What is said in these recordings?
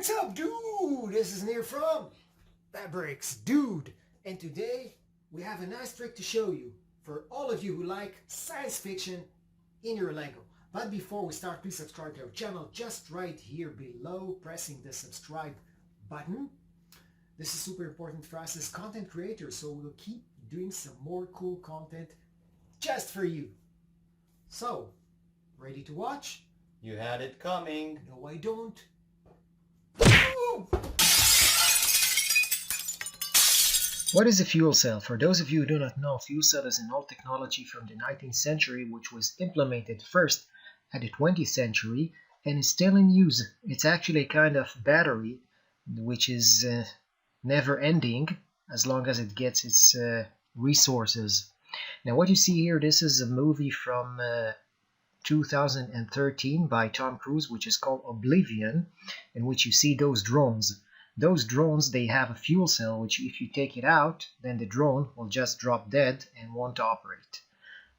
What's up, dude? This is Near from Fabrics, dude. And today we have a nice trick to show you for all of you who like science fiction in your Lego. But before we start, please subscribe to our channel just right here below, pressing the subscribe button. This is super important for us as content creators, so we'll keep doing some more cool content just for you. So, ready to watch? You had it coming. No, I don't. What is a fuel cell? For those of you who do not know, fuel cell is an old technology from the 19th century which was implemented first at the 20th century and is still in use. It's actually a kind of battery which is never ending as long as it gets its resources. Now what you see here, this is a movie from 2013 by Tom Cruise, which is called Oblivion, in which you see those drones. Those drones, they have a fuel cell, which if you take it out, then the drone will just drop dead and won't operate.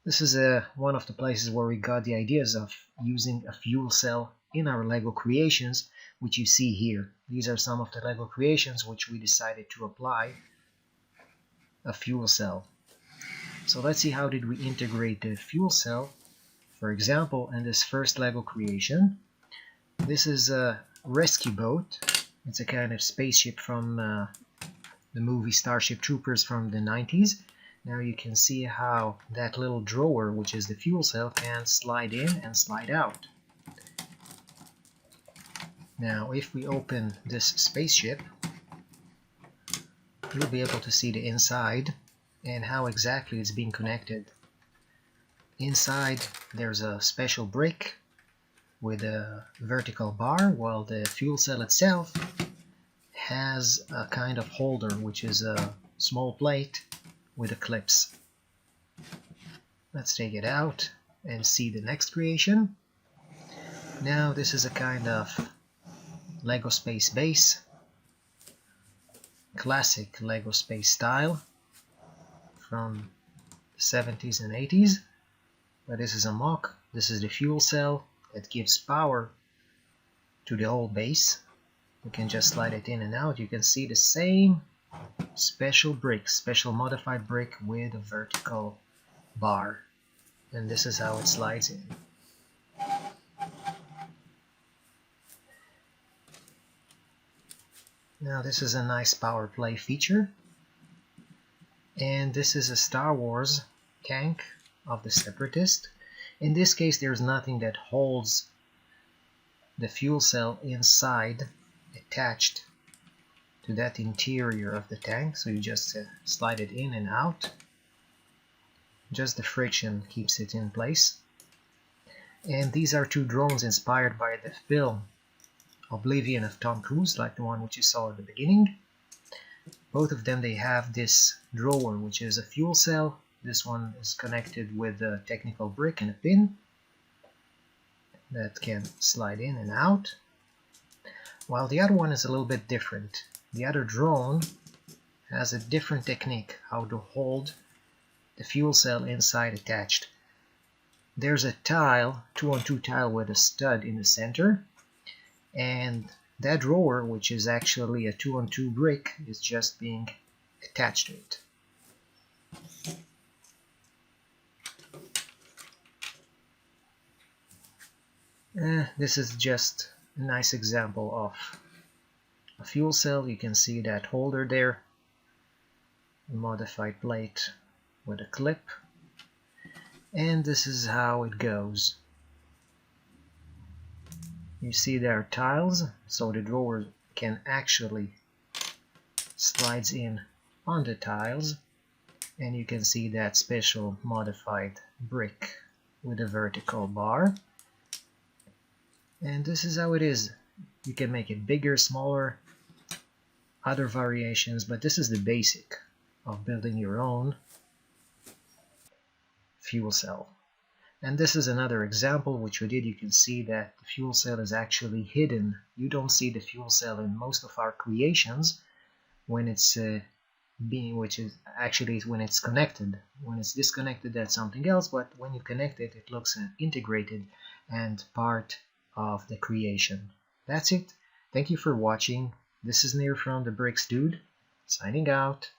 This is one of the places where we got the ideas of using a fuel cell in our Lego creations, which you see here. These are some of the Lego creations which we decided to apply a fuel cell. So let's see how did we integrate the fuel cell. For example, in this first Lego creation, this is a rescue boat. It's a kind of spaceship from the movie Starship Troopers from the 90s. Now you can see how that little drawer, which is the fuel cell, can slide in and slide out. Now if we open this spaceship, you'll be able to see the inside and how exactly it's being connected. Inside there's a special brick with a vertical bar, while the fuel cell itself has a kind of holder, which is a small plate with a clips. Let's take it out and see the next creation. Now this is a kind of Lego Space base, classic Lego Space style from the 70s and 80s. But this is a mock. This is the fuel cell that gives power to the whole base. You can just slide it in and out. You can see the same special brick, special modified brick with a vertical bar. And this is how it slides in. Now this is a nice power play feature. And this is a Star Wars tank of the Separatist. In this case there's nothing that holds the fuel cell inside, attached to that interior of the tank, so you just slide it in and out. Just the friction keeps it in place. And these are two drones inspired by the film Oblivion of Tom Cruise, like the one which you saw at the beginning. Both of them, they have this drawer which is a fuel cell. This one is connected with a technical brick and a pin that can slide in and out, while the other one is a little bit different. The other drone has a different technique how to hold the fuel cell inside attached. There's a tile, 2-on-2 tile with a stud in the center, and that drawer, which is actually a 2-on-2 brick, is just being attached to it. This is just a nice example of a fuel cell. You can see that holder there, a modified plate with a clip, and this is how it goes. You see there are tiles, so the drawer can actually slides in on the tiles, and you can see that special modified brick with a vertical bar. And this is how it is. You can make it bigger, smaller, other variations, but this is the basic of building your own fuel cell. And this is another example which we did. You can see that the fuel cell is actually hidden. You don't see the fuel cell in most of our creations when it's which is actually when it's connected. When it's disconnected, that's something else, but when you connect it, it looks integrated and part of the creation. That's it. Thank you for watching. This is Nair from the Bricks Dude, signing out.